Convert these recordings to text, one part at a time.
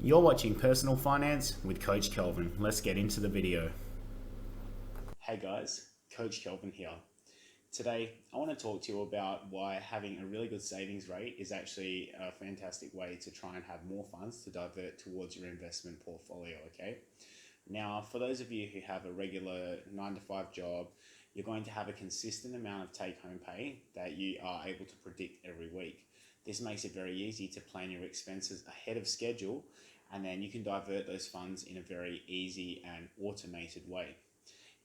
You're watching Personal Finance with Coach Kelvin. Let's get into the video. Hey guys, Coach Kelvin here. Today, I want to talk to you about why having a really good savings rate is actually a fantastic way to try and have more funds to divert towards your investment portfolio, okay? Now, for those of you who have a regular 9 to 5 job, you're going to have a consistent amount of take-home pay that you are able to predict every week. This makes it very easy to plan your expenses ahead of schedule, and then you can divert those funds in a very easy and automated way.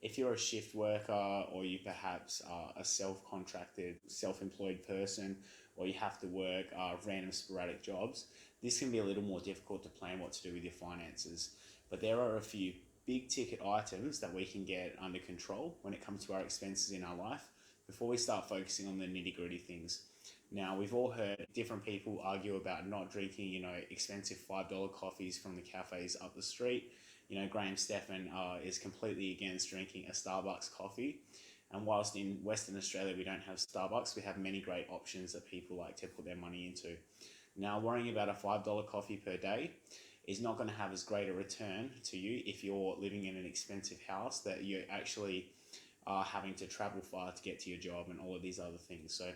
If you're a shift worker, or you perhaps are a self-contracted, self-employed person, or you have to work random sporadic jobs, this can be a little more difficult to plan what to do with your finances. But there are a few big ticket items that we can get under control when it comes to our expenses in our life before we start focusing on the nitty-gritty things. Now, we've all heard different people argue about not drinking, expensive $5 coffees from the cafes up the street. Graham Stephan is completely against drinking a Starbucks coffee. And whilst in Western Australia we don't have Starbucks, we have many great options that people like to put their money into. Now, worrying about a $5 coffee per day is not going to have as great a return to you if you're living in an expensive house that you actually are having to travel far to get to your job and all of these other things. So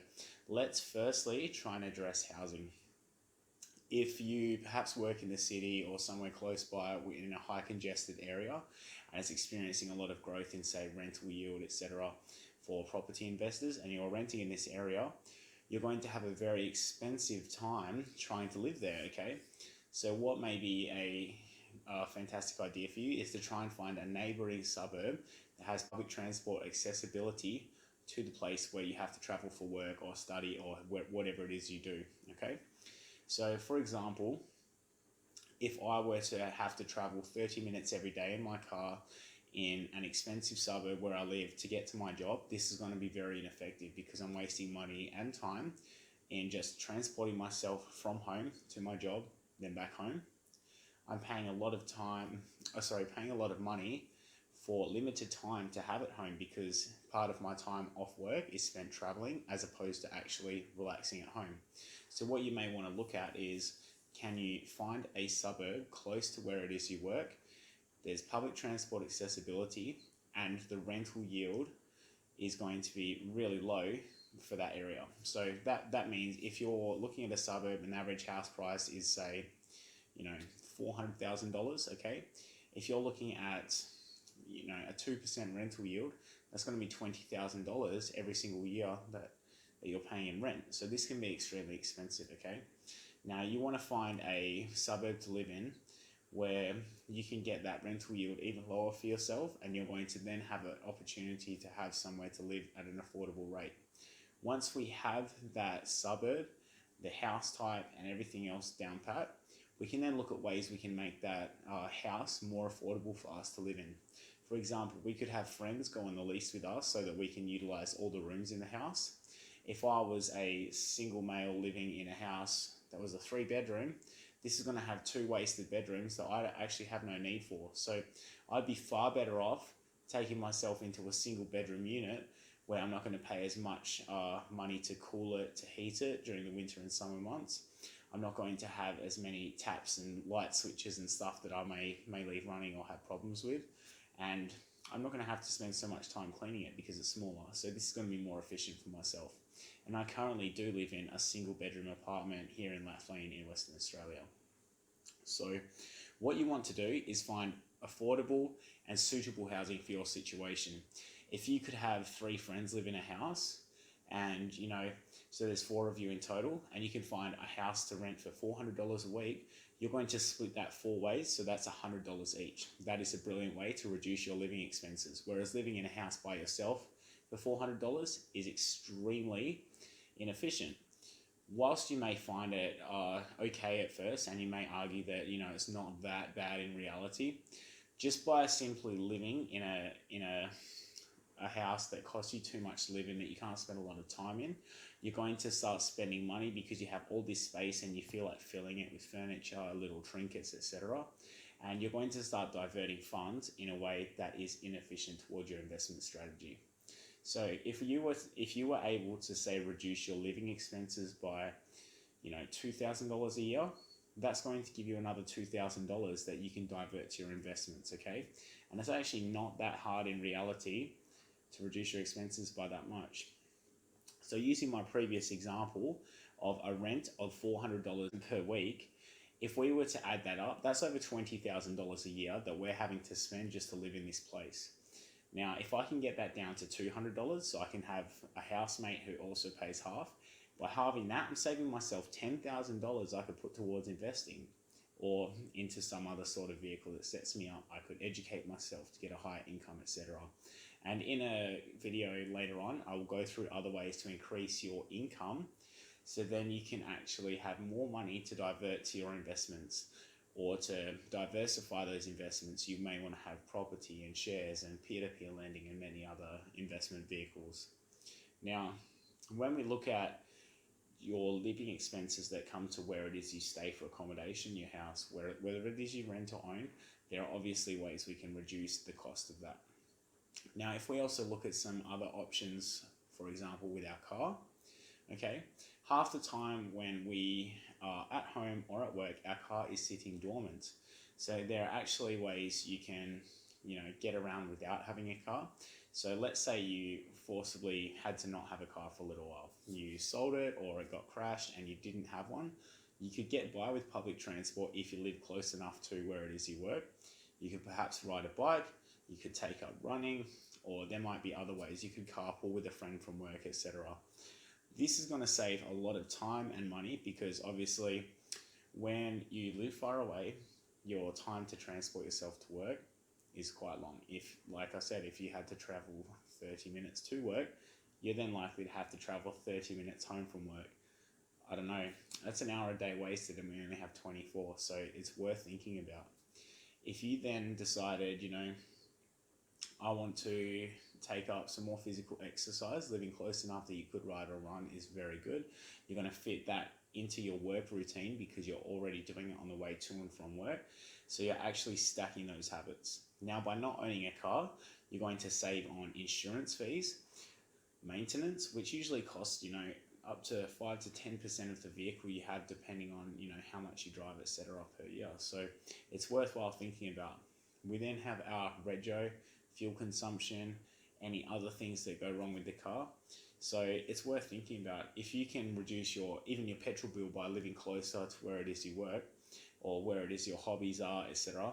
let's firstly try and address housing. If you perhaps work in the city or somewhere close by in a high congested area and it's experiencing a lot of growth in, say, rental yield, etc., for property investors, and you're renting in this area, you're going to have a very expensive time trying to live there, okay? So what may be a fantastic idea for you is to try and find a neighbouring suburb that has public transport accessibility to the place where you have to travel for work or study or whatever it is you do, okay? So for example, if I were to have to travel 30 minutes every day in my car in an expensive suburb where I live to get to my job, this is going to be very ineffective because I'm wasting money and time in just transporting myself from home to my job, then back home. I'm paying a lot of money for limited time to have at home because part of my time off work is spent traveling as opposed to actually relaxing at home. So what you may want to look at is, can you find a suburb close to where it is you work? There's public transport accessibility and the rental yield is going to be really low for that area. So that means if you're looking at a suburb and the average house price is, say, $400,000, okay? If you're looking at, a 2% rental yield, that's going to be $20,000 every single year that you're paying in rent. So this can be extremely expensive, okay? Now you want to find a suburb to live in where you can get that rental yield even lower for yourself, and you're going to then have an opportunity to have somewhere to live at an affordable rate. Once we have that suburb, the house type and everything else down pat, we can then look at ways we can make that house more affordable for us to live in. For example, we could have friends go on the lease with us so that we can utilize all the rooms in the house. If I was a single male living in a house that was a 3-bedroom, this is going to have 2 wasted bedrooms that I actually have no need for. So I'd be far better off taking myself into a single bedroom unit where I'm not going to pay as much money to cool it, to heat it during the winter and summer months. I'm not going to have as many taps and light switches and stuff that I may leave running or have problems with. And I'm not going to have to spend so much time cleaning it because it's smaller. So this is going to be more efficient for myself. And I currently do live in a single bedroom apartment here in Lathlain in Western Australia. So what you want to do is find affordable and suitable housing for your situation. If you could have 3 friends live in a house and, so there's 4 of you in total, and you can find a house to rent for $400 a week, you're going to split that 4 ways, so that's $100 each. That is a brilliant way to reduce your living expenses, whereas living in a house by yourself for $400 is extremely inefficient. Whilst you may find it okay at first, and you may argue that it's not that bad in reality, just by simply living in a house that costs you too much to live in, that you can't spend a lot of time in, you're going to start spending money because you have all this space and you feel like filling it with furniture, little trinkets, etc. And you're going to start diverting funds in a way that is inefficient towards your investment strategy. So if you were able to, say, reduce your living expenses by $2,000 a year, that's going to give you another $2,000 that you can divert to your investments, okay? And it's actually not that hard in reality to reduce your expenses by that much. So using my previous example of a rent of $400 per week, if we were to add that up, that's over $20,000 a year that we're having to spend just to live in this place. Now, if I can get that down to $200, so I can have a housemate who also pays half, by halving that, I'm saving myself $10,000 I could put towards investing or into some other sort of vehicle that sets me up. I could educate myself to get a higher income, etc. And in a video later on, I will go through other ways to increase your income, so then you can actually have more money to divert to your investments, or to diversify those investments. You may want to have property and shares and peer-to-peer lending and many other investment vehicles. Now, when we look at your living expenses that come to where it is you stay for accommodation, your house, whether it is you rent or own, there are obviously ways we can reduce the cost of that. Now, if we also look at some other options, for example, with our car, okay, half the time when we are at home or at work, our car is sitting dormant. So there are actually ways you can, get around without having a car. So let's say you forcibly had to not have a car for a little while. You sold it or it got crashed and you didn't have one. You could get by with public transport if you live close enough to where it is you work. You could perhaps ride a bike, you could take up running, or there might be other ways. You could carpool with a friend from work, etc. This is going to save a lot of time and money, because obviously when you live far away, your time to transport yourself to work is quite long. If, like I said, if you had to travel 30 minutes to work, you're then likely to have to travel 30 minutes home from work. I don't know, that's an hour a day wasted, and we only have 24, so it's worth thinking about. If you then decided, I want to take up some more physical exercise, living close enough that you could ride or run is very good. You're going to fit that into your work routine because you're already doing it on the way to and from work. So you're actually stacking those habits. Now, by not owning a car, you're going to save on insurance fees, maintenance, which usually costs, up to 5 to 10% of the vehicle you have, depending on, how much you drive, etc. per year. So it's worthwhile thinking about. We then have our rego, fuel consumption, any other things that go wrong with the car. So it's worth thinking about. If you can reduce even your petrol bill by living closer to where it is you work, or where it is your hobbies are, etc.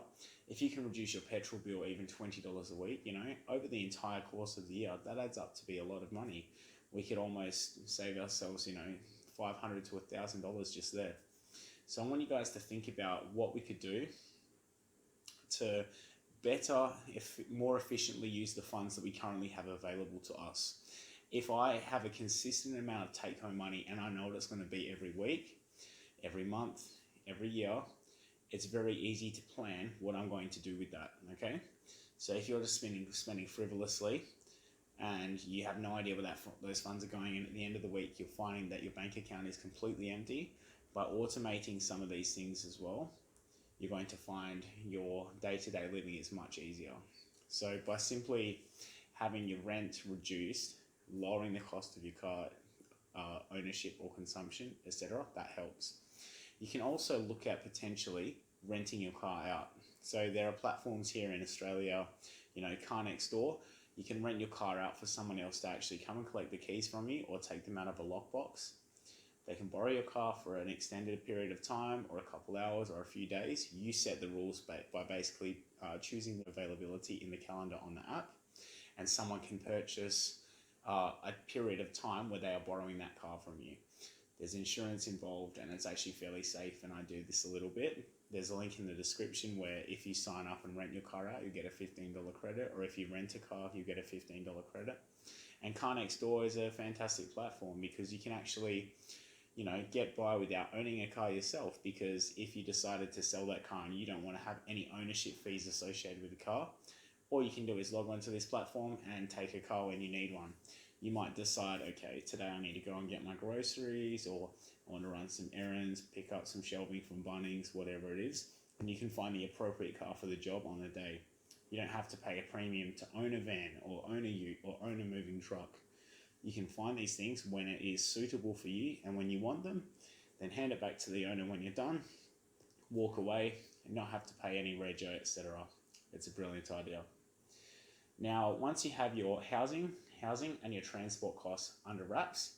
If you can reduce your petrol bill even $20 a week, over the entire course of the year, that adds up to be a lot of money. We could almost save ourselves, $500 to $1,000 just there. So I want you guys to think about what we could do to better, more efficiently use the funds that we currently have available to us. If I have a consistent amount of take-home money and I know what it's going to be every week, every month, every year, it's very easy to plan what I'm going to do with that, okay? So if you're just spending frivolously and you have no idea where those funds are going in at the end of the week, you're finding that your bank account is completely empty. By automating some of these things as well, you're going to find your day-to-day living is much easier. So by simply having your rent reduced, lowering the cost of your car ownership or consumption, etc., that helps. You can also look at potentially renting your car out. So there are platforms here in Australia, Car Next Door. You can rent your car out for someone else to actually come and collect the keys from you or take them out of a lockbox. They can borrow your car for an extended period of time or a couple hours or a few days. You set the rules by basically choosing the availability in the calendar on the app, and someone can purchase a period of time where they are borrowing that car from you. There's insurance involved, and it's actually fairly safe, and I do this a little bit. There's a link in the description where if you sign up and rent your car out, you get a $15 credit, or if you rent a car, you get a $15 credit. And Car Next Door is a fantastic platform because you can actually, get by without owning a car yourself, because if you decided to sell that car and you don't want to have any ownership fees associated with the car, all you can do is log onto this platform and take a car when you need one. You might decide, okay, today I need to go and get my groceries, or I want to run some errands, pick up some shelving from Bunnings, whatever it is, and you can find the appropriate car for the job on the day. You don't have to pay a premium to own a van or own a ute or own a moving truck. You can find these things when it is suitable for you, and when you want them, then hand it back to the owner when you're done, walk away and not have to pay any rego, etc. It's a brilliant idea. Now, once you have your housing and your transport costs under wraps,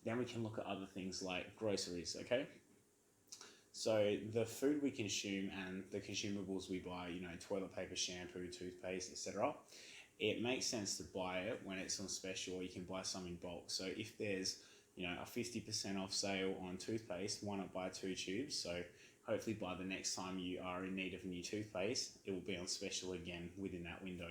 then we can look at other things like groceries, okay? So the food we consume and the consumables we buy, toilet paper, shampoo, toothpaste, etc., it makes sense to buy it when it's on special, or you can buy some in bulk. So if there's, a 50% off sale on toothpaste, why not buy 2 tubes? So hopefully by the next time you are in need of new toothpaste, it will be on special again within that window.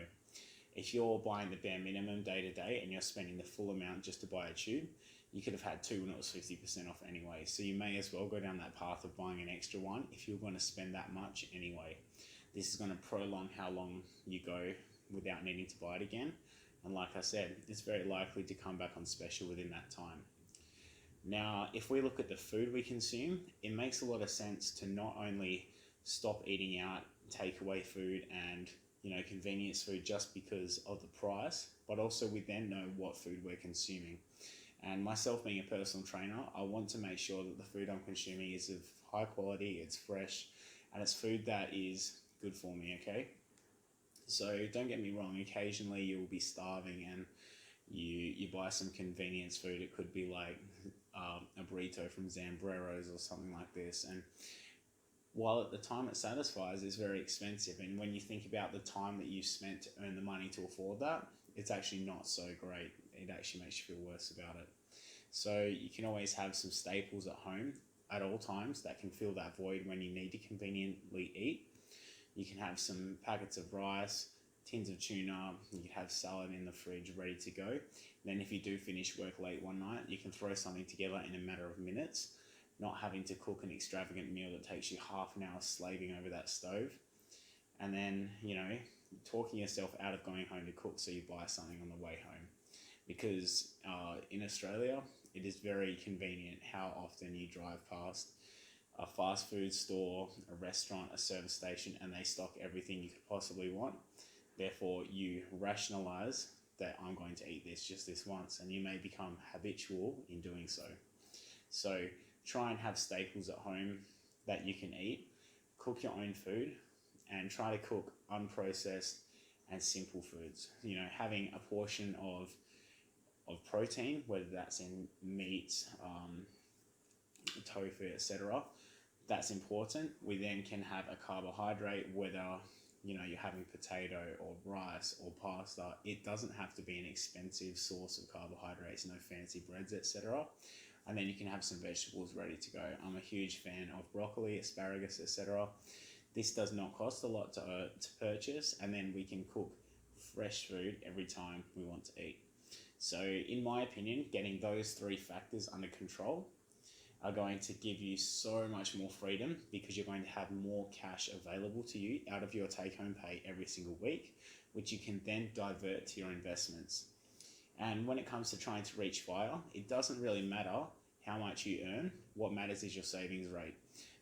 If you're buying the bare minimum day to day and you're spending the full amount just to buy a tube, you could have had 2 and it was 50% off anyway. So you may as well go down that path of buying an extra one if you're going to spend that much anyway. This is going to prolong how long you go without needing to buy it again. And like I said, it's very likely to come back on special within that time. Now, if we look at the food we consume, it makes a lot of sense to not only stop eating out, takeaway food and convenience food just because of the price, but also we then know what food we're consuming. And myself being a personal trainer, I want to make sure that the food I'm consuming is of high quality, it's fresh, and it's food that is good for me, okay? So don't get me wrong, occasionally you will be starving and you buy some convenience food. It could be like a burrito from Zambreros or something like this. And while at the time it satisfies, it's very expensive. And when you think about the time that you spent to earn the money to afford that, it's actually not so great. It actually makes you feel worse about it. So you can always have some staples at home at all times that can fill that void when you need to conveniently eat. You can have some packets of rice, tins of tuna, you can have salad in the fridge ready to go. Then if you do finish work late one night, you can throw something together in a matter of minutes, not having to cook an extravagant meal that takes you half an hour slaving over that stove. And then, talking yourself out of going home to cook so you buy something on the way home. Because in Australia, it is very convenient how often you drive past a fast food store, a restaurant, a service station, and they stock everything you could possibly want. Therefore, you rationalize that I'm going to eat this just this once, and you may become habitual in doing so. So try and have staples at home that you can eat, cook your own food, and try to cook unprocessed and simple foods. Having a portion of protein, whether that's in meat, tofu, etc., that's important. We then can have a carbohydrate, whether you're having potato or rice or pasta. It doesn't have to be an expensive source of carbohydrates, no fancy breads, etc. And then you can have some vegetables ready to go. I'm a huge fan of broccoli, asparagus, etc. This does not cost a lot to purchase, and then we can cook fresh food every time we want to eat. So in my opinion, getting those 3 factors under control are going to give you so much more freedom, because you're going to have more cash available to you out of your take-home pay every single week, which you can then divert to your investments. And when it comes to trying to reach FIRE, it doesn't really matter how much you earn. What matters is your savings rate,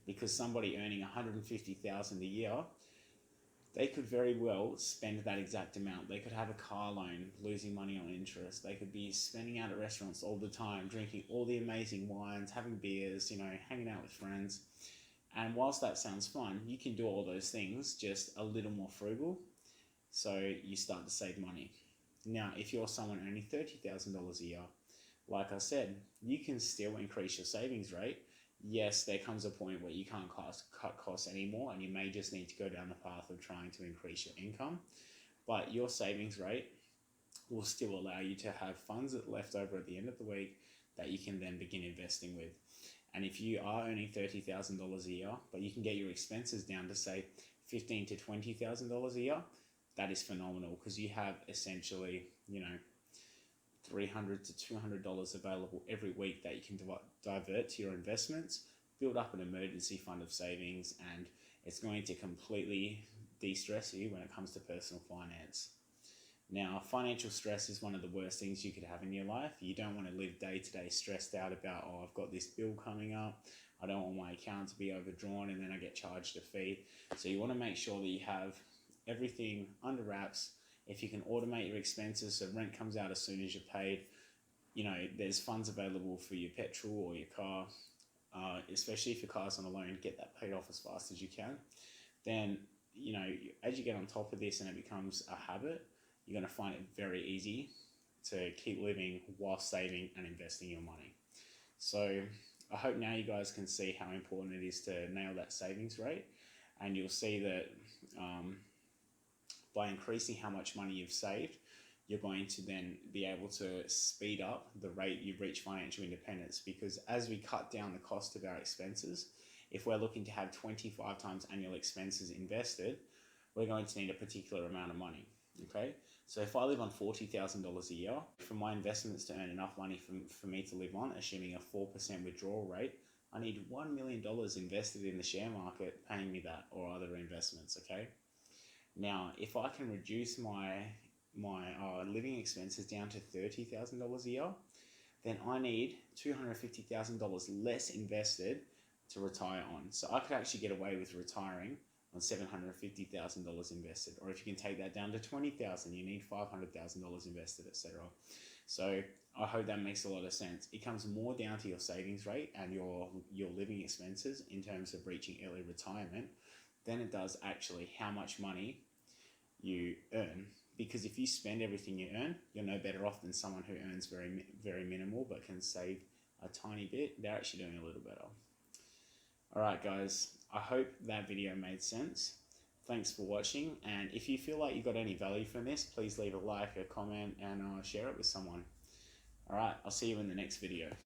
because somebody earning $150,000 a year, they could very well spend that exact amount. They could have a car loan, losing money on interest. They could be spending out at restaurants all the time, drinking all the amazing wines, having beers, hanging out with friends. And whilst that sounds fun, you can do all those things just a little more frugal, so you start to save money. Now, if you're someone earning $30,000 a year, like I said, you can still increase your savings rate. Yes, there comes a point where you can't cut costs anymore, and you may just need to go down the path of trying to increase your income. But your savings rate will still allow you to have funds left over at the end of the week that you can then begin investing with. And if you are earning $30,000 a year, but you can get your expenses down to say $15,000 to $20,000 a year, that is phenomenal, because you have essentially, $300 to $200 available every week that you can divert to your investments, build up an emergency fund of savings, and it's going to completely de-stress you when it comes to personal finance. Now, financial stress is one of the worst things you could have in your life. You don't want to live day to day stressed out about, I've got this bill coming up, I don't want my account to be overdrawn and then I get charged a fee. So you want to make sure that you have everything under wraps. If you can automate your expenses so rent comes out as soon as you're paid, there's funds available for your petrol or your car, especially if your car's on a loan, get that paid off as fast as you can. Then, as you get on top of this and it becomes a habit, you're going to find it very easy to keep living while saving and investing your money. So I hope now you guys can see how important it is to nail that savings rate, and you'll see that by increasing how much money you've saved, you're going to then be able to speed up the rate you reach financial independence, because as we cut down the cost of our expenses, if we're looking to have 25 times annual expenses invested, we're going to need a particular amount of money. Okay, so if I live on $40,000 a year, for my investments to earn enough money for me to live on, assuming a 4% withdrawal rate, I need $1 million invested in the share market paying me that, or other investments. Okay, now if I can reduce my living expenses down to $30,000 a year, then I need $250,000 less invested to retire on. So I could actually get away with retiring on $750,000 invested, or if you can take that down to $20,000, you need $500,000 invested, etc. So I hope that makes a lot of sense. It comes more down to your savings rate and your living expenses in terms of reaching early retirement than it does actually how much money you earn. Because if you spend everything you earn, you're no better off than someone who earns very, very minimal but can save a tiny bit. They're actually doing a little better. All right, guys, I hope that video made sense. Thanks for watching. And if you feel like you got any value from this, please leave a like, a comment, and share it with someone. All right, I'll see you in the next video.